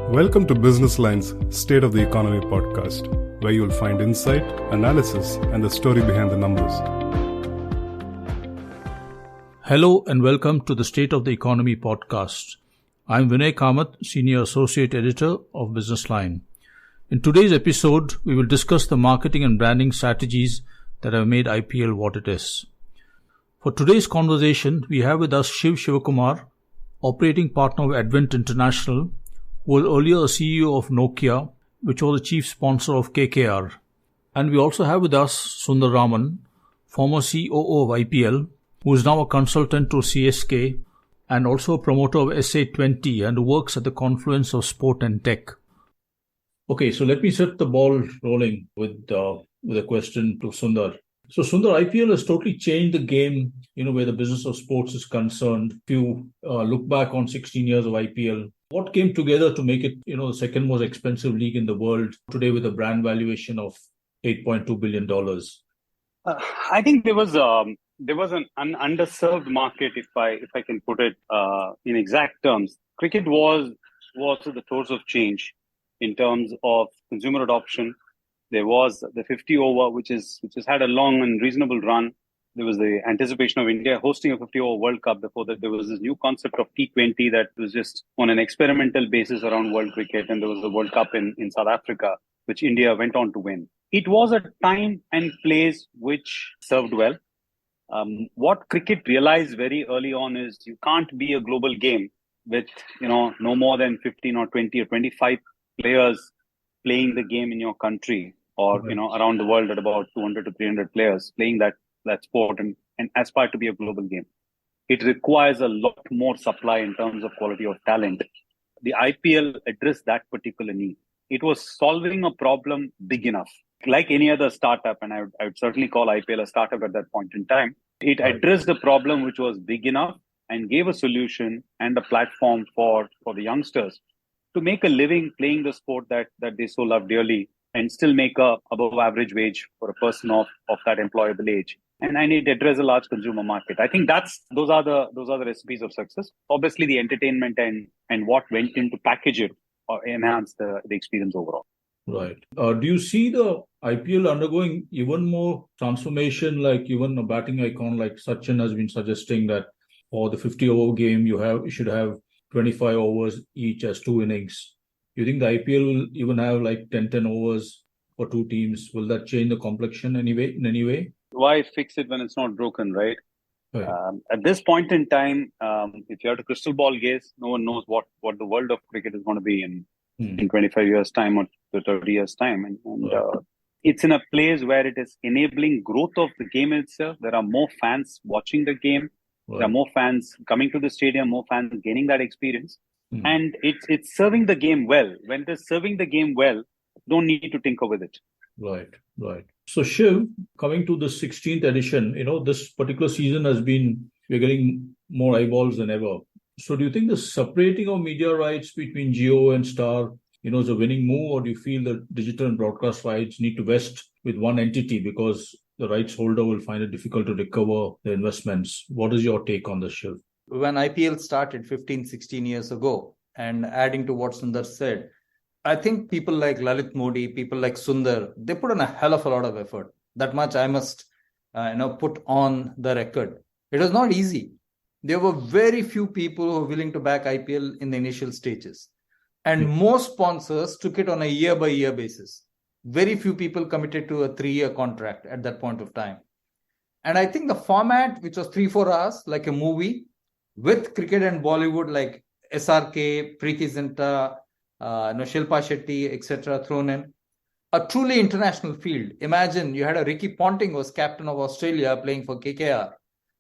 Welcome to Business Line's State of the Economy podcast, where you'll find insight, analysis, and the story behind the numbers. Hello and welcome to the State of the Economy podcast. I'm Vinay Kamath, Senior Associate Editor of Business Line. In today's episode, we will discuss the marketing and branding strategies that have made IPL what it is. For today's conversation, we have with us Shiv Shivakumar, operating partner of Advent International, who was earlier a CEO of Nokia, which was the chief sponsor of KKR. And we also have with us Sundar Raman, former COO of IPL, who is now a consultant to CSK and also a promoter of SA20 and who works at the confluence of sport and tech. Okay, so let me set the ball rolling with a question to Sundar. So Sundar, IPL has totally changed the game, where the business of sports is concerned. If you look back on 16 years of IPL, what came together to make it, the second most expensive league in the world today with a brand valuation of $8.2 billion? I think there was an underserved market, if I can put it in exact terms. Cricket was at the throes of change in terms of consumer adoption. There was the 50 over, which has had a long and reasonable run. There was the anticipation of India hosting a 50 over World Cup. Before that, there was this new concept of T20 that was just on an experimental basis around world cricket. And there was the World Cup in South Africa, which India went on to win. It was a time and place which served well. What cricket realized very early on is you can't be a global game with, no more than 15 or 20 or 25 players playing the game in your country or, around the world at about 200 to 300 players playing that sport and aspire to be a global game. It requires a lot more supply in terms of quality of talent. The IPL addressed that particular need. It was solving a problem big enough. Like any other startup, and I would certainly call IPL a startup at that point in time, it addressed a problem which was big enough and gave a solution and a platform for the youngsters to make a living playing the sport that they so love dearly and still make a above average wage for a person of that employable age. And it addressed a large consumer market. I think those are the recipes of success. Obviously, the entertainment and what went into package it or enhance the experience overall. Right. Do you see the IPL undergoing even more transformation, like even a batting icon like Sachin has been suggesting that for the 50-over game, you should have 25 overs each as 2 innings. Do you think the IPL will even have like 10 overs for 2 teams? Will that change the complexion in any way? Why fix it when it's not broken, right? Right. At this point in time, if you have to crystal ball gaze, no one knows what the world of cricket is going to be in 25 years' time or 30 years' time. And it's in a place where it is enabling growth of the game itself. There are more fans watching the game. Right. There are more fans coming to the stadium, more fans gaining that experience. And it's serving the game well. When it is serving the game well, don't need to tinker with it. Right. So Shiv, coming to the 16th edition, this particular season we're getting more eyeballs than ever. So do you think the separating of media rights between Jio and Star, is a winning move, or do you feel that digital and broadcast rights need to vest with one entity because the rights holder will find it difficult to recover the investments? What is your take on this, Shiv? When IPL started 15, 16 years ago, and adding to what Sundar said, I think people like Lalit Modi, people like Sundar, they put in a hell of a lot of effort. That much I must put on the record. It was not easy. There were very few people who were willing to back IPL in the initial stages. And most sponsors took it on a year-by-year basis. Very few people committed to a 3-year contract at that point of time. And I think the format, which was 3-4 hours, like a movie, with cricket and Bollywood like SRK, Preeti Zinta, Shilpa Shetty, etc. thrown in, a truly international field. Imagine you had a Ricky Ponting was captain of Australia playing for KKR.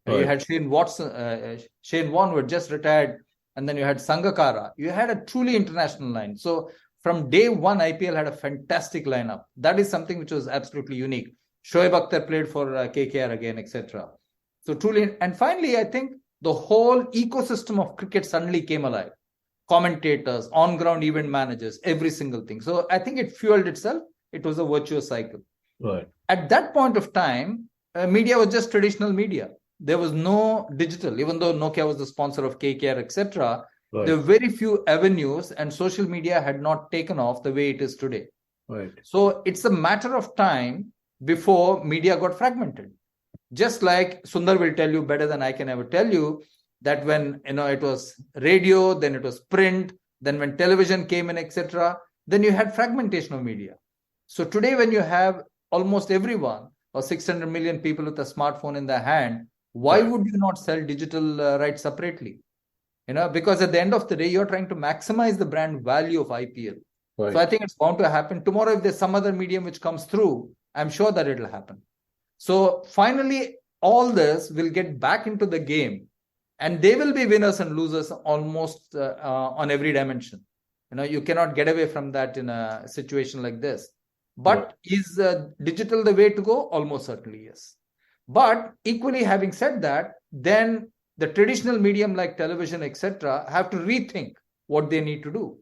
Right. You had Shane Warne who had just retired, and then you had Sangakkara. You had a truly international line. So from day one, IPL had a fantastic lineup. That is something which was absolutely unique. Shoaib Akhtar played for KKR again, etc. So truly, and finally, I think the whole ecosystem of cricket suddenly came alive. Commentators, on-ground event managers, every single thing. So I think it fueled itself. It was a virtuous cycle. Right. At that point of time, media was just traditional media. There was no digital. Even though Nokia was the sponsor of KKR, etc., Right. There were very few avenues, and social media had not taken off the way it is today. Right. So it's a matter of time before media got fragmented. Just like Sundar will tell you better than I can ever tell you, that when it was radio, then it was print, then when television came in, etc., then you had fragmentation of media. So today, when you have almost everyone or 600 million people with a smartphone in their hand, why would you not sell digital rights separately? Because at the end of the day, you're trying to maximize the brand value of IPL. Right. So I think it's bound to happen. Tomorrow, if there's some other medium which comes through, I'm sure that it'll happen. So finally, all this will get back into the game, and they will be winners and losers almost on every dimension. You cannot get away from that in a situation like this. But is digital the way to go? Almost certainly, yes. But equally, having said that, then the traditional medium like television, etc., have to rethink what they need to do.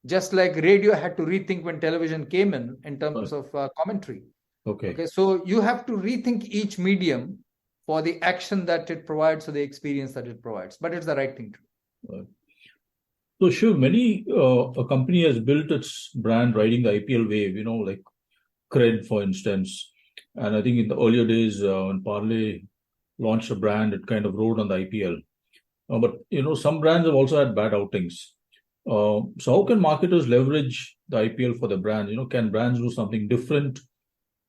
Just like radio had to rethink when television came in terms of commentary. Okay. So you have to rethink each medium for the action that it provides or the experience that it provides. But it's the right thing to do. Right. So Shiv, a company has built its brand riding the IPL wave, like Cred, for instance. And I think in the earlier days, when Parle launched a brand, it kind of rode on the IPL. But some brands have also had bad outings. So how can marketers leverage the IPL for the brand? Can brands do something different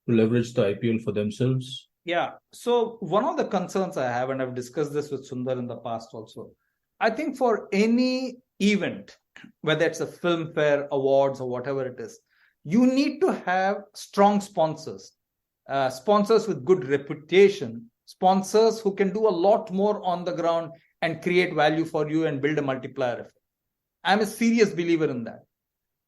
to leverage the IPL for themselves? Yeah. So one of the concerns I have, and I've discussed this with Sundar in the past also, I think for any event, whether it's a Filmfare Awards or whatever it is, you need to have strong sponsors, sponsors with good reputation, sponsors who can do a lot more on the ground and create value for you and build a multiplier effect. I'm a serious believer in that.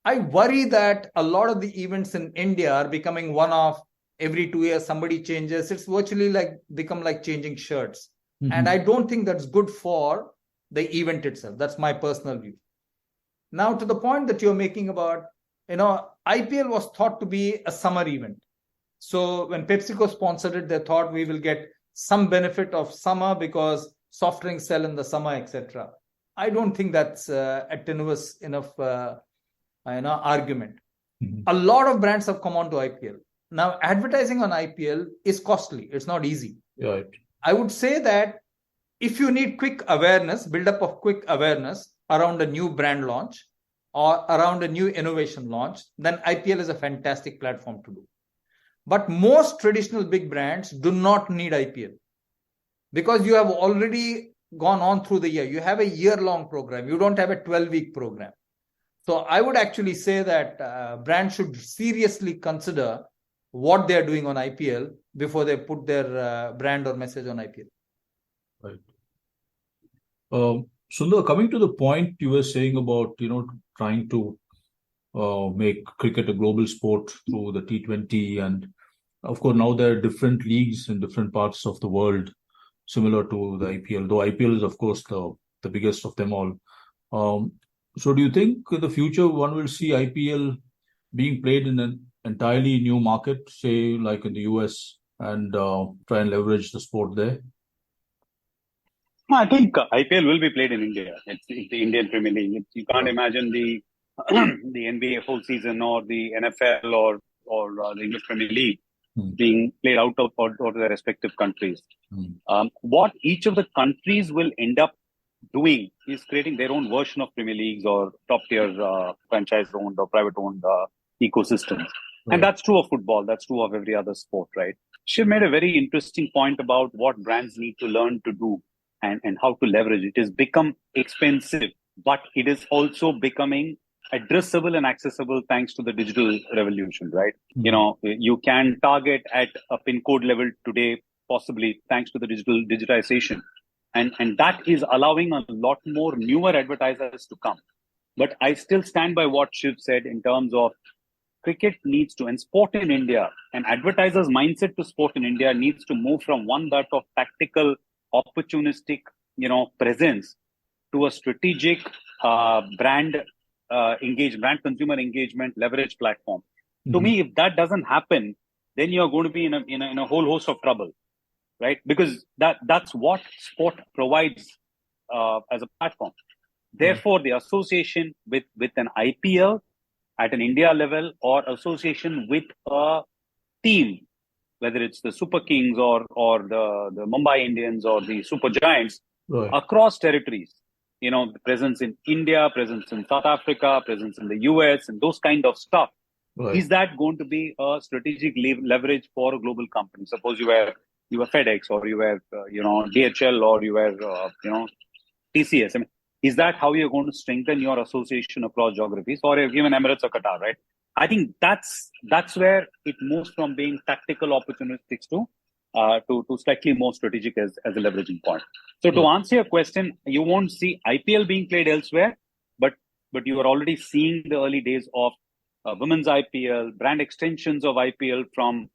I worry that a lot of the events in India are becoming one-off. Every 2 years, somebody changes. It's virtually become like changing shirts. Mm-hmm. And I don't think that's good for the event itself. That's my personal view. Now, to the point that you're making about, IPL was thought to be a summer event. So when PepsiCo sponsored it, they thought we will get some benefit of summer because soft drinks sell in the summer, etc. I don't think that's a tenuous enough argument. Mm-hmm. A lot of brands have come on to IPL. Now, advertising on IPL is costly. It's not easy. Right. I would say that if you need quick awareness, build-up of quick awareness around a new brand launch or around a new innovation launch, then IPL is a fantastic platform to do. But most traditional big brands do not need IPL because you have already gone on through the year. You have a year-long program. You don't have a 12-week program. So I would actually say that brands should seriously consider what they're doing on IPL before they put their brand or message on IPL. Right. Sundar, coming to the point you were saying about, trying to make cricket a global sport through the T20. And of course, now there are different leagues in different parts of the world, similar to the IPL, though IPL is, of course, the biggest of them all. So do you think in the future one will see IPL being played in an entirely new market, say like in the US, and try and leverage the sport there? I think IPL will be played in India. It's the Indian Premier League. You can't imagine the the NBA full season or the NFL or the English Premier League being played out of their respective countries. What each of the countries will end up doing is creating their own version of Premier Leagues or top tier franchise-owned or private-owned ecosystems. Right. And that's true of football. That's true of every other sport, right? Shiv made a very interesting point about what brands need to learn to do and how to leverage it. It has become expensive, but it is also becoming addressable and accessible thanks to the digital revolution, right? Mm-hmm. You can target at a pin code level today, possibly thanks to the digitization. And that is allowing a lot more newer advertisers to come. But I still stand by what Shiv said in terms of cricket needs to, and sport in India, and advertisers' mindset to sport in India needs to move from one that of tactical, opportunistic, presence to a strategic brand consumer engagement, leverage platform. Mm-hmm. To me, if that doesn't happen, then you're going to be in a whole host of trouble, right? Because that's what sport provides as a platform. Therefore, the association with an IPL at an India level or association with a team, whether it's the Super Kings or the Mumbai Indians or the Super Giants, across territories, the presence in India, presence in South Africa, presence in the US, and those kind of stuff. Right. Is that going to be a strategic leverage for a global company? Suppose you were FedEx or you were DHL or you were TCS. I mean, is that how you're going to strengthen your association across geographies, or even Emirates or Qatar, right? I think that's where it moves from being tactical opportunistic to slightly more strategic as a leveraging point. So to answer your question, you won't see IPL being played elsewhere, but you are already seeing the early days of women's IPL, brand extensions of IPL from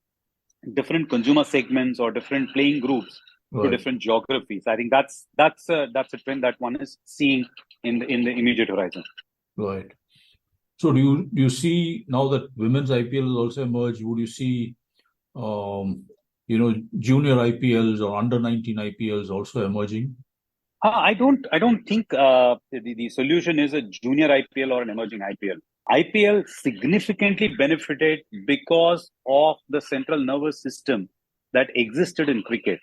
different consumer segments or different playing groups to different geographies. I think that's a trend that one is seeing in the immediate horizon. Right. So do you see now that women's IPL has also emerged? Would you see junior IPLs or under 19 IPLs also emerging? I don't think the solution is a junior IPL or an emerging IPL. IPL significantly benefited because of the central nervous system that existed in cricket.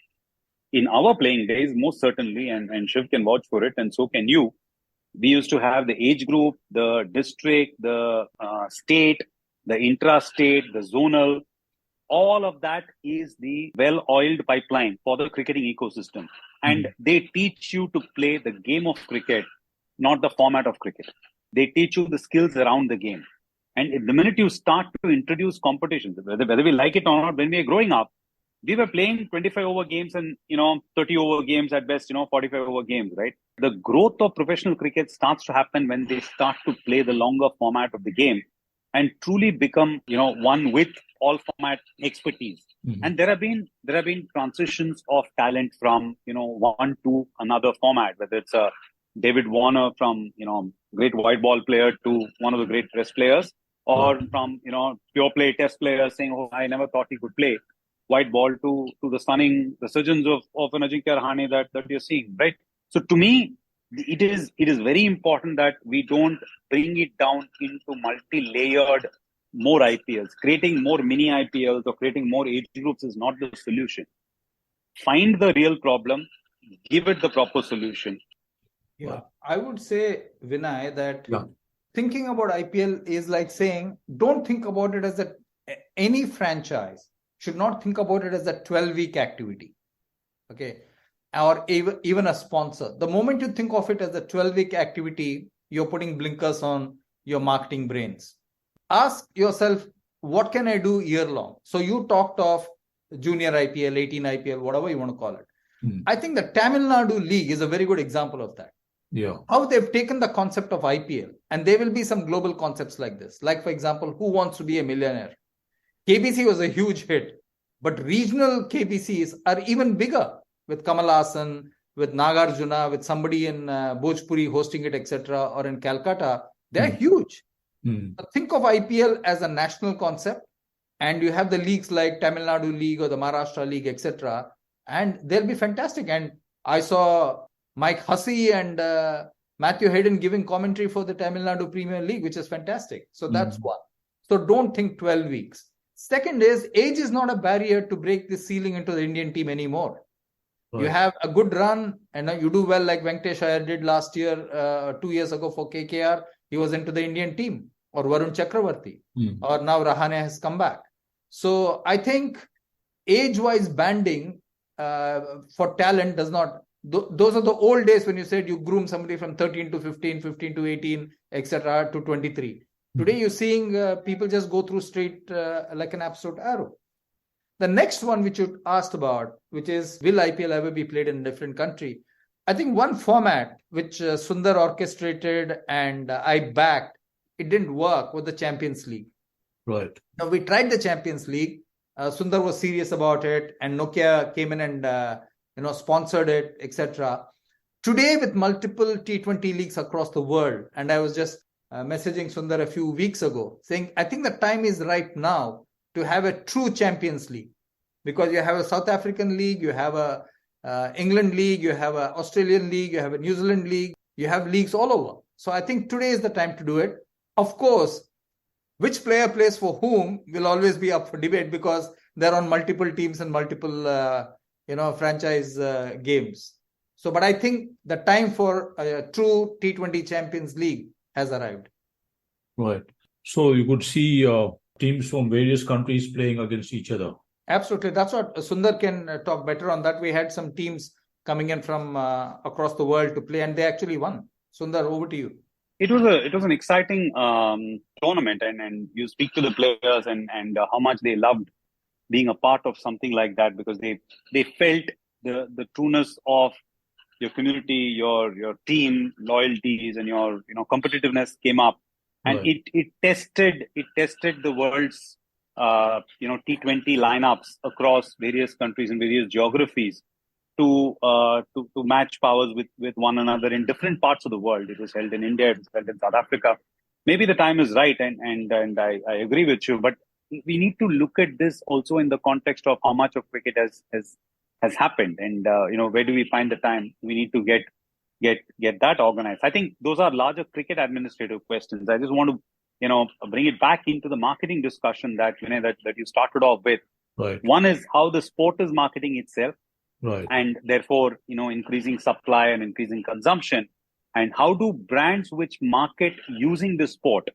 In our playing days, most certainly, and Shiv can vouch for it, and so can you, we used to have the age group, the district, the state, the intra-state, the zonal. All of that is the well-oiled pipeline for the cricketing ecosystem. And they teach you to play the game of cricket, not the format of cricket. They teach you the skills around the game. And the minute you start to introduce competitions, whether we like it or not, when we are growing up, we were playing 25 over games and, 30 over games at best, 45 over games, right? The growth of professional cricket starts to happen when they start to play the longer format of the game and truly become, one with all format expertise. And there have been transitions of talent from, one to another format, whether it's a David Warner from, great white ball player to one of the great test players, or from, pure play test players saying, oh, I never thought he could play white ball to the stunning resurgence of an Ajinkya Rahane that you're seeing, right? So to me, it is very important that we don't bring it down into multi-layered more IPLs. Creating more mini IPLs or creating more age groups is not the solution. Find the real problem, give it the proper solution. Yeah, I would say, Vinay, that thinking about IPL is like saying, don't think about it as any franchise should not think about it as a 12-week activity. Okay. Or even a sponsor. The moment you think of it as a 12-week activity, you're putting blinkers on your marketing brains. Ask yourself, what can I do year long? So you talked of junior IPL, 18 IPL, whatever you want to call it. I think the Tamil Nadu League is a very good example of that. Yeah. How they've taken the concept of IPL, and there will be some global concepts like this. Like, for example, Who Wants to Be a Millionaire? KBC was a huge hit, but regional KBCs are even bigger, with Kamal Haasan, with Nagarjuna, with somebody in Bhojpuri hosting it, etc., or in Calcutta. They're huge. Think of IPL as a national concept, and you have the leagues like Tamil Nadu League or the Maharashtra League, etc., and they'll be fantastic. And I saw Mike Hussey and Matthew Hayden giving commentary for the Tamil Nadu Premier League, which is fantastic. So that's one. So don't think 12 weeks. Second is, age is not a barrier to break the ceiling into the Indian team anymore. You have a good run and you do well like Venkatesh Iyer did last year, 2 years ago for KKR. He was into the Indian team, or Varun Chakravarti, or now Rahane has come back. So I think age-wise banding for talent does not, those are the old days when you said you groom somebody from 13 to 15, 15 to 18, etc. to 23. Today you're seeing people just go through straight like an absolute arrow. The next one which you asked about, which is, will IPL ever be played in a different country? I think one format which Sundar orchestrated and I backed, it didn't work, with the Champions League. Right. Now we tried the Champions League. Sundar was serious about it, and Nokia came in and sponsored it, etc. Today, with multiple T20 leagues across the world, and I was just messaging Sundar a few weeks ago, saying I think the time is right now to have a true Champions League, because you have a South African league, you have a England league, you have a Australian league, you have a New Zealand league, You have leagues all over. So I think today is the time to do it. Of course, which player plays for whom will always be up for debate because they're on multiple teams and multiple, franchise games. So, but I think the time for a true T20 Champions League has arrived. Right. So you could see teams from various countries playing against each other. Absolutely. That's what Sundar can talk better on that. We had some teams coming in from across the world to play and they actually won. Sundar, over to you. It was an exciting tournament, and you speak to the players and how much they loved being a part of something like that because they felt the trueness of your community, your team loyalties, and your competitiveness came up, and Right. it tested the world's T20 lineups across various countries and various geographies to match powers with one another in different parts of the world. It was held in India, it was held in South Africa. Maybe the time is right, and I agree with you, but we need to look at this also in the context of how much of cricket has happened, and where do we find the time? We need to get that organized. I think those are larger cricket administrative questions. I just want to bring it back into the marketing discussion that that you started off with. Right. One is how the sport is marketing itself. Right. And therefore, increasing supply and increasing consumption. And how do brands which market using the sport,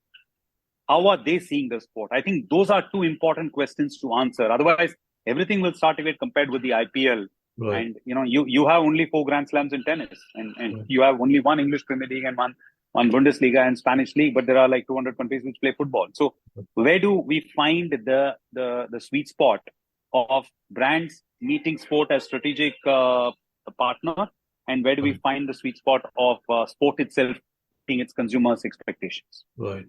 how are they seeing the sport? I think those are two important questions to answer. Otherwise, everything will start to get compared with the IPL. Right. And, you have only 4 Grand Slams in tennis. And Right. you have only one English Premier League and one Bundesliga and Spanish League. But there are like 200 countries which play football. So where do we find the sweet spot of brands meeting sport as strategic partner, and where do we find the sweet spot of sport itself meeting its consumers' expectations? Right.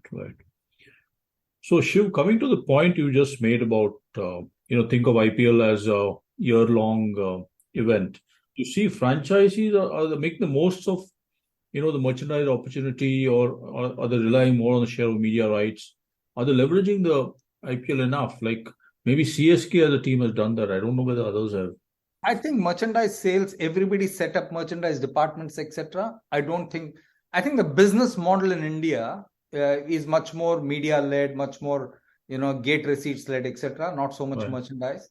So Shiv, coming to the point you just made about think of IPL as a year-long event. You see, franchisees are make the most of the merchandise opportunity, or are they relying more on the share of media rights? Are they leveraging the IPL enough? Like maybe CSK as a team has done that. I don't know whether others have. I think merchandise sales, everybody set up merchandise departments, etc. I think the business model in India is much more media-led, much more, gate receipts-led, etc. Not so much Right. merchandise.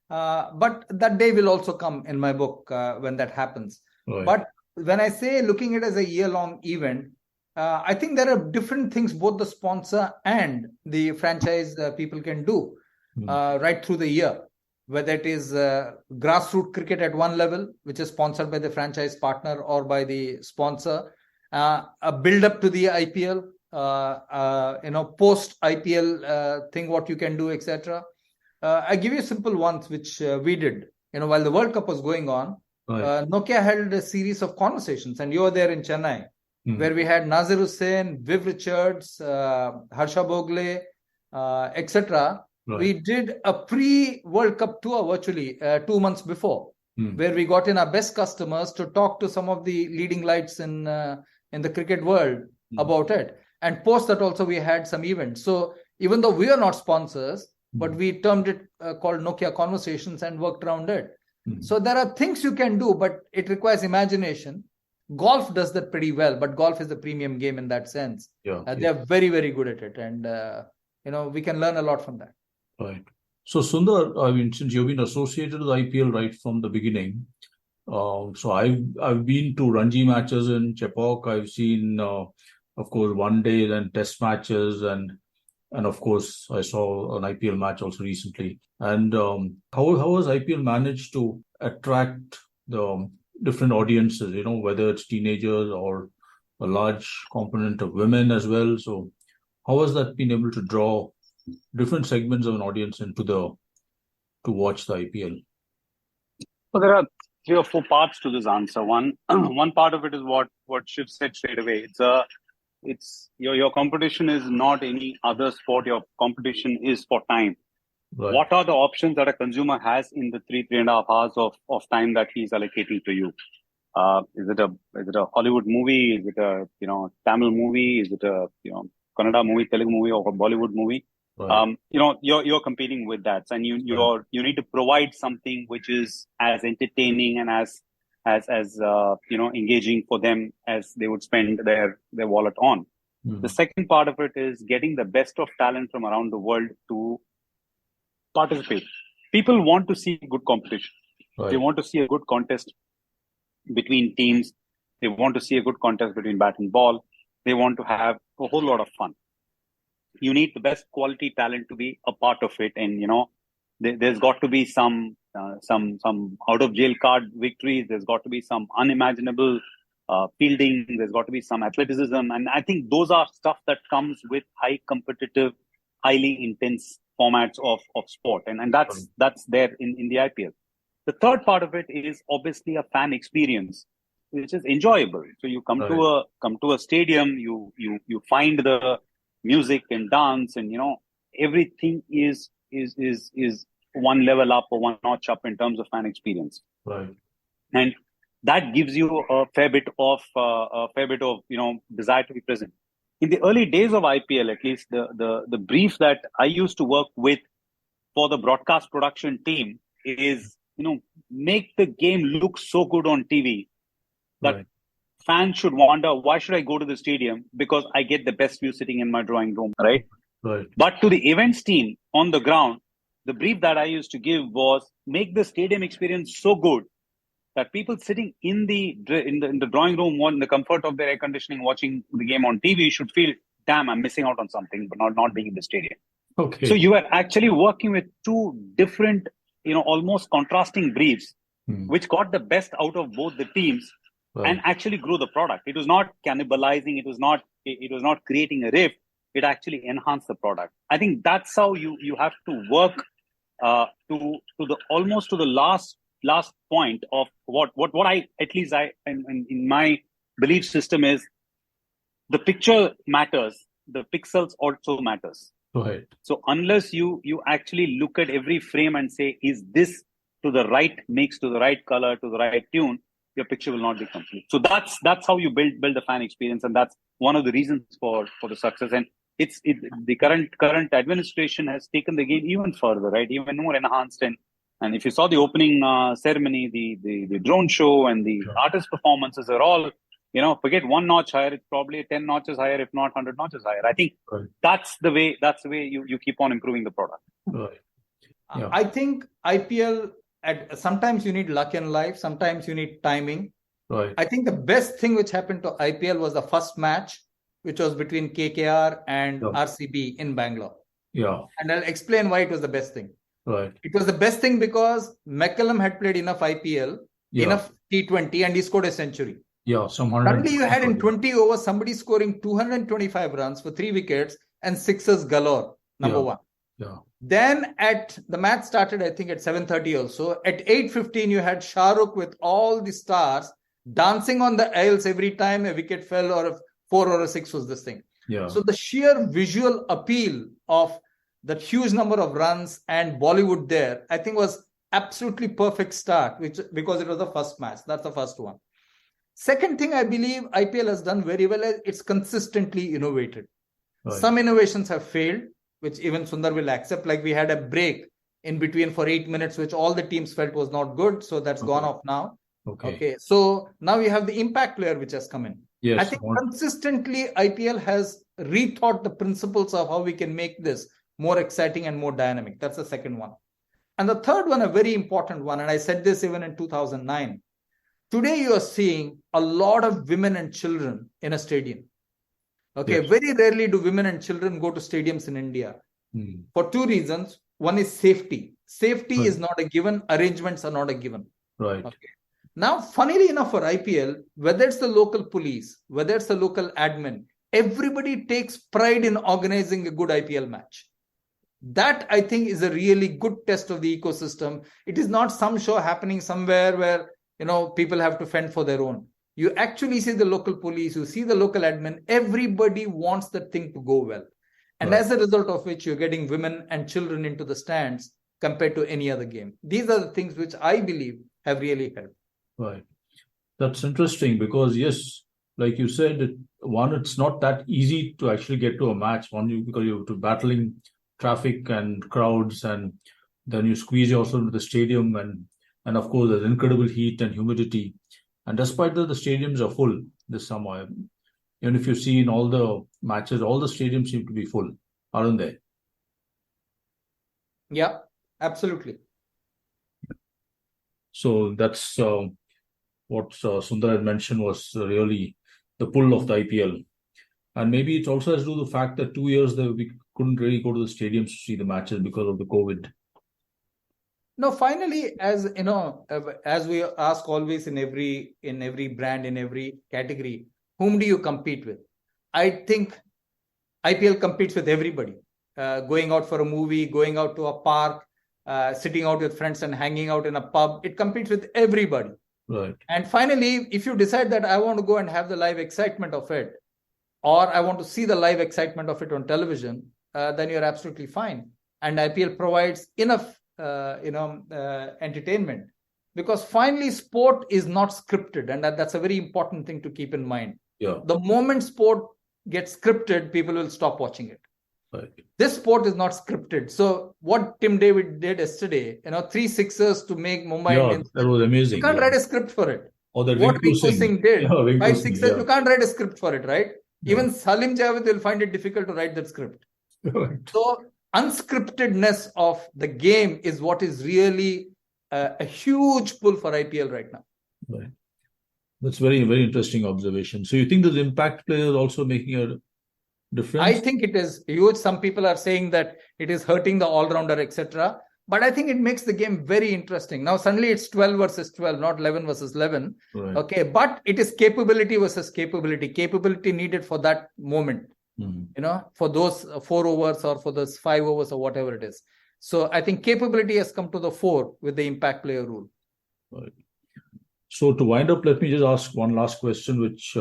But that day will also come in my book when that happens. Right. But when I say looking at it as a year-long event, I think there are different things both the sponsor and the franchise people can do right through the year. Whether it is grassroots cricket at one level, which is sponsored by the franchise partner or by the sponsor, a build-up to the IPL, post-IPL thing, what you can do, etc. I give you simple ones, which we did. While the World Cup was going on, Right. Nokia held a series of conversations, and you were there in Chennai, where we had Nazir Hussain, Viv Richards, Harsha Bhogle, etc. Right. We did a pre-World Cup tour virtually 2 months before, where we got in our best customers to talk to some of the leading lights in the cricket world about it. And post that also we had some events. So even though we are not sponsors, but we termed it called Nokia Conversations and worked around it. So there are things you can do, but it requires imagination. Golf does that pretty well, but golf is a premium game in that sense. They are very, very good at it. And, we can learn a lot from that. Right. So Sundar, since you've been associated with IPL right from the beginning, so I've been to Ranji matches in Chepauk. I've seen, of course, one day, then test matches, and of course I saw an IPL match also recently. And how has IPL managed to attract the different audiences? Whether it's teenagers or a large component of women as well. So how has that been able to draw different segments of an audience to watch the IPL? So there are 3 or 4 parts to this answer. One part of it is what Shiv said straight away. It's your competition is not any other sport. Your competition is for time. Right. What are the options that a consumer has in the 3.5 hours of time that he's allocating to you? Is it a Hollywood movie? Is it a Tamil movie? Is it a Kannada movie, Telugu movie, or a Bollywood movie? Right. You're competing with that, and you need to provide something which is as entertaining and as engaging for them as they would spend their wallet on. The second part of it is getting the best of talent from around the world to participate. People want to see good competition. Right. They want to see a good contest between teams. They want to see a good contest between bat and ball. They want to have a whole lot of fun. You need the best quality talent to be a part of it, and there's got to be some out of jail card victories. There's got to be some unimaginable fielding. There's got to be some athleticism, and I think those are stuff that comes with high competitive, highly intense formats of sport, and that's there in the IPL. The third part of it is obviously a fan experience, which is enjoyable. So you come to a stadium, you find the music and dance, and everything is one level up or one notch up in terms of fan experience. Right. And that gives you a fair bit of desire to be present. In the early days of IPL, at least the brief that I used to work with for the broadcast production team is make the game look so good on TV that fans should wonder, why should I go to the stadium? Because I get the best view sitting in my drawing room, right? Right. But to the events team on the ground, the brief that I used to give was make the stadium experience so good that people sitting in the drawing room, in the comfort of their air conditioning, watching the game on TV, should feel, damn, I'm missing out on something, but not being in the stadium. Okay. So you are actually working with two different, almost contrasting briefs, which got the best out of both the teams. Right. And actually grew the product. It was not cannibalizing. It was not creating a rift. It actually enhanced the product. I think that's how you have to work to the last point of what I, at least I in my belief system, is the picture matters. The pixels also matters. Right. So unless you actually look at every frame and say, is this to the right mix, to the right color, to the right tune, your picture will not be complete. So that's how you build the fan experience, and that's one of the reasons for the success. And the current administration has taken the game even further, right? Even more enhanced. And if you saw the opening ceremony, the drone show and the artist performances are all, forget one notch higher. It's probably 10 notches higher, if not 100 notches higher. I think that's the way you keep on improving the product. Right. Yeah. I think IPL, sometimes you need luck in life, sometimes you need timing. Right. I think the best thing which happened to IPL was the first match, which was between KKR and RCB in Bangalore. Yeah. And I'll explain why it was the best thing. Right. It was the best thing because McCallum had played enough IPL, enough T20, and he scored a century. Yeah, suddenly you had in 20 overs somebody scoring 225 runs for 3 wickets and sixes galore, number one. Yeah. Then the match started, I think, at 7:30 also. At 8:15, you had Shah Rukh with all the stars dancing on the aisles every time a wicket fell or a 4 or a 6 was this thing. Yeah. So the sheer visual appeal of that huge number of runs and Bollywood there, I think, was absolutely perfect start, because it was the first match. That's the first one. Second thing I believe IPL has done very well is it's consistently innovated. Right. Some innovations have failed, which even Sundar will accept. Like we had a break in between for 8 minutes, which all the teams felt was not good. So that's gone off now. Okay. So now we have the impact player, which has come in. Yes. I think consistently IPL has rethought the principles of how we can make this more exciting and more dynamic. That's the second one. And the third one, a very important one, and I said this even in 2009. Today you are seeing a lot of women and children in a stadium. Okay, yes. Very rarely do women and children go to stadiums in India for 2 reasons. One is safety. Safety is not a given. Arrangements are not a given. Right. Okay. Now, funnily enough, for IPL, whether it's the local police, whether it's the local admin, everybody takes pride in organizing a good IPL match. That, I think, is a really good test of the ecosystem. It is not some show happening somewhere where people have to fend for their own. You actually see the local police, you see the local admin, everybody wants that thing to go well. And as a result of which, you're getting women and children into the stands compared to any other game. These are the things which I believe have really helped. Right. That's interesting because, yes, like you said, it's not that easy to actually get to a match. Because you have to battling traffic and crowds, and then you squeeze yourself into the stadium, and of course, there's incredible heat and humidity. And despite that, the stadiums are full this summer. And if you see in all the matches, all the stadiums seem to be full, aren't they? Yeah, absolutely. So that's what Sundar had mentioned was really the pull of the IPL. And maybe it also has to do with the fact that 2 years that we couldn't really go to the stadiums to see the matches because of the COVID. No, finally, as you know, as we ask always in every brand, in every category, whom do you compete with? I think IPL competes with everybody. Going out for a movie, going out to a park, sitting out with friends and hanging out in a pub, it competes with everybody. Right. And finally, if you decide that I want to go and have the live excitement of it, or I want to see the live excitement of it on television, then you're absolutely fine. And IPL provides enough, entertainment, because finally sport is not scripted, and that's a very important thing to keep in mind. Yeah. The moment sport gets scripted, people will stop watching it. Right. This sport is not scripted. So what Tim David did yesterday, 3 sixers to make Mumbai Indians, that was amazing. You can't write a script for it. Or that What Rinku Singh did, 5 sixers, you can't write a script for it, right? Yeah. Even Salim Javed will find it difficult to write that script. Right. So unscriptedness of the game is what is really a huge pull for IPL right now. Right. That's very, very interesting observation. So you think the impact player is also making a difference? I think it is huge. Some people are saying that it is hurting the all-rounder, etc. But I think it makes the game very interesting. Now, suddenly it's 12 versus 12, not 11 versus 11. Right. Okay, but it is capability versus capability. Capability needed for that moment, for those 4 overs or for those 5 overs or whatever it is. So I think capability has come to the fore with the impact player rule. Right. So to wind up, let me just ask one last question, which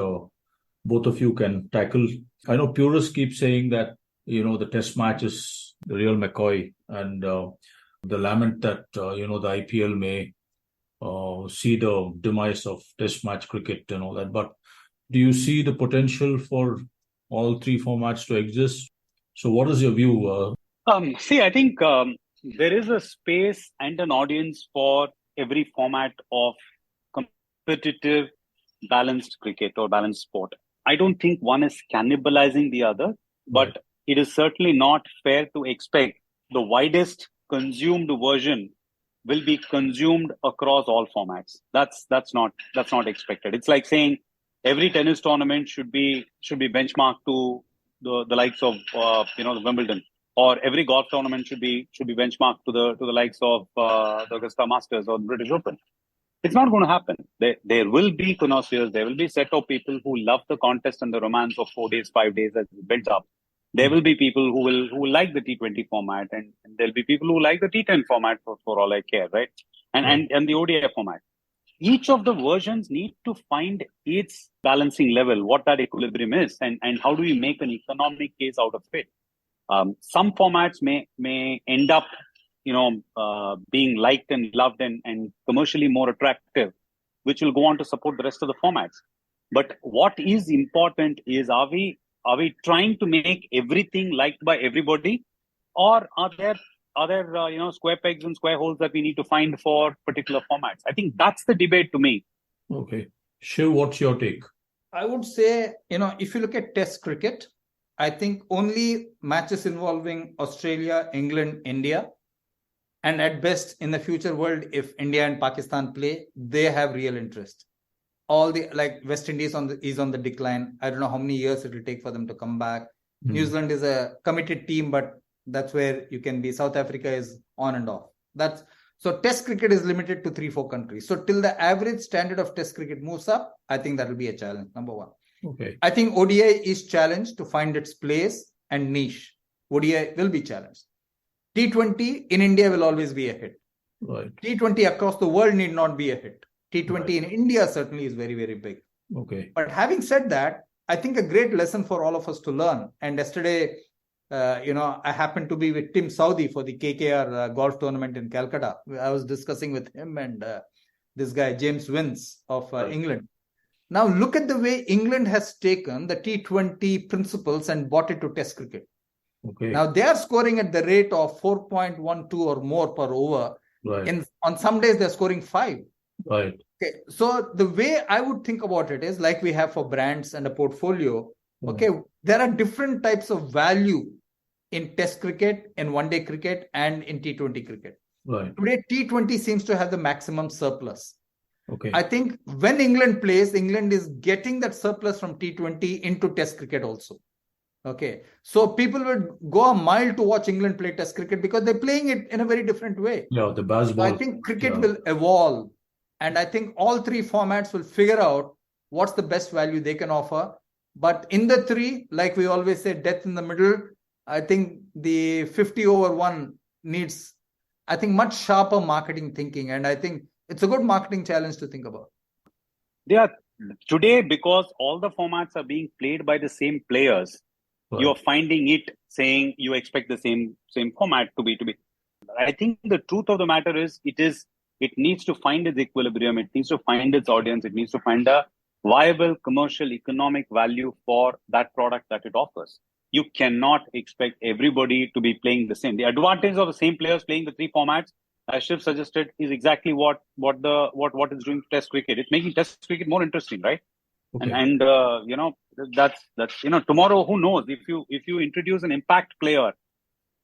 both of you can tackle. I know purists keep saying that, the test match is the real McCoy, and the lament that, the IPL may see the demise of test match cricket and all that. But do you see the potential for all 3 formats to exist? So what is your view? I think there is a space and an audience for every format of competitive, balanced cricket or balanced sport. I don't think one is cannibalizing the other, but it is certainly not fair to expect the widest consumed version will be consumed across all formats. That's not expected. It's like saying every tennis tournament should be benchmarked to the likes of the Wimbledon, or every golf tournament should be benchmarked to the likes of the Augusta Masters or the British Open. It's not going to happen. There will be connoisseurs. There will be set of people who love the contest and the romance of 4 days, 5 days as it builds up. There will be people who will like the T20 format, and there'll be people who like the T10 format for all I care, right? And the ODI format. Each of the versions need to find its balancing level, what that equilibrium is, and how do we make an economic case out of it. Some formats may end up being liked and loved and commercially more attractive, which will go on to support the rest of the formats. But what is important is, are we trying to make everything liked by everybody, or are there square pegs and square holes that we need to find for particular formats? I think that's the debate to me. Okay. Shiv, what's your take? I would say, if you look at Test cricket, I think only matches involving Australia, England, India, and at best in the future world, if India and Pakistan play, they have real interest. All the West Indies is on the decline. I don't know how many years it will take for them to come back. New Zealand is a committed team, but that's where you can be. South Africa is on and off. So Test cricket is limited to 3-4 countries. So till the average standard of Test cricket moves up, I think that will be a challenge. Number one. Okay. I think ODI is challenged to find its place and niche. ODI will be challenged. T20 in India will always be a hit. Right. T20 across the world need not be a hit. T20 in India certainly is very, very big. Okay. But having said that, I think a great lesson for all of us to learn. And yesterday, I happened to be with Tim Saudi for the KKR golf tournament in Calcutta. I was discussing with him and this guy, James Vince of England. Now, look at the way England has taken the T20 principles and brought it to Test cricket. Okay. Now, they are scoring at the rate of 4.12 or more per over. Right. On some days, they're scoring 5. Right. Okay, so the way I would think about it is like we have for brands and a portfolio. Okay, there are different types of value in Test cricket, in one-day cricket, and in T20 cricket. Right. Today, T20 seems to have the maximum surplus. Okay. I think when England plays, England is getting that surplus from T20 into Test cricket also. Okay, so people would go a mile to watch England play Test cricket because they're playing it in a very different way. Yeah, the baseball. So I think cricket will evolve, and I think all three formats will figure out what's the best value they can offer. But in the three, like we always say, death in the middle, I think the 50 over 1 needs, I think, much sharper marketing thinking. And I think it's a good marketing challenge to think about. Yeah, today, because all the formats are being played by the same players, you're finding it saying you expect the same format to be. I think the truth of the matter is it needs to find its equilibrium. It needs to find its audience. It needs to find a viable commercial economic value for that product that it offers. You cannot expect everybody to be playing the same. The advantage of the same players playing the three formats, as Shiv suggested, is exactly what is doing to Test cricket. It's making Test cricket more interesting, right? Okay. And that's tomorrow, who knows, if you introduce an impact player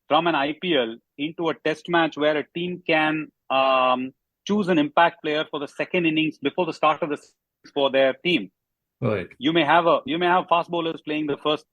from an IPL into a Test match where a team can choose an impact player for the second innings before the start of the for their team. Right. You may have fast bowlers playing the first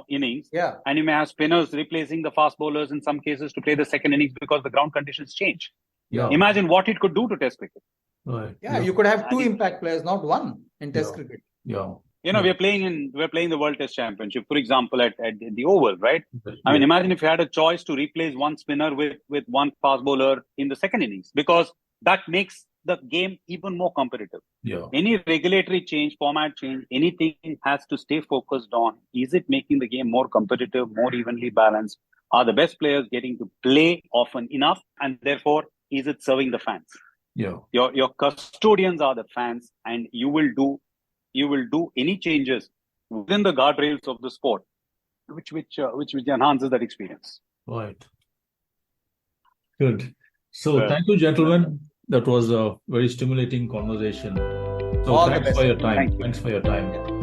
innings, and you may have spinners replacing the fast bowlers in some cases to play the second innings because the ground conditions change. Yeah. Imagine what it could do to Test cricket. Right. Yeah, you could have two impact players, not one, in Test cricket. Yeah. We're playing the World Test Championship, for example, at the Oval, right? I mean, imagine if you had a choice to replace one spinner with one fast bowler in the second innings, because that makes the game even more competitive. Yeah. Any regulatory change, format change, anything has to stay focused on, is it making the game more competitive, more evenly balanced? Are the best players getting to play often enough? And therefore, is it serving the fans? Yeah. Your custodians are the fans, and you will do any changes within the guardrails of the sport, which enhances that experience. Right. Good. So thank you, gentlemen. That was a very stimulating conversation. So thanks for your time. Thanks for your time.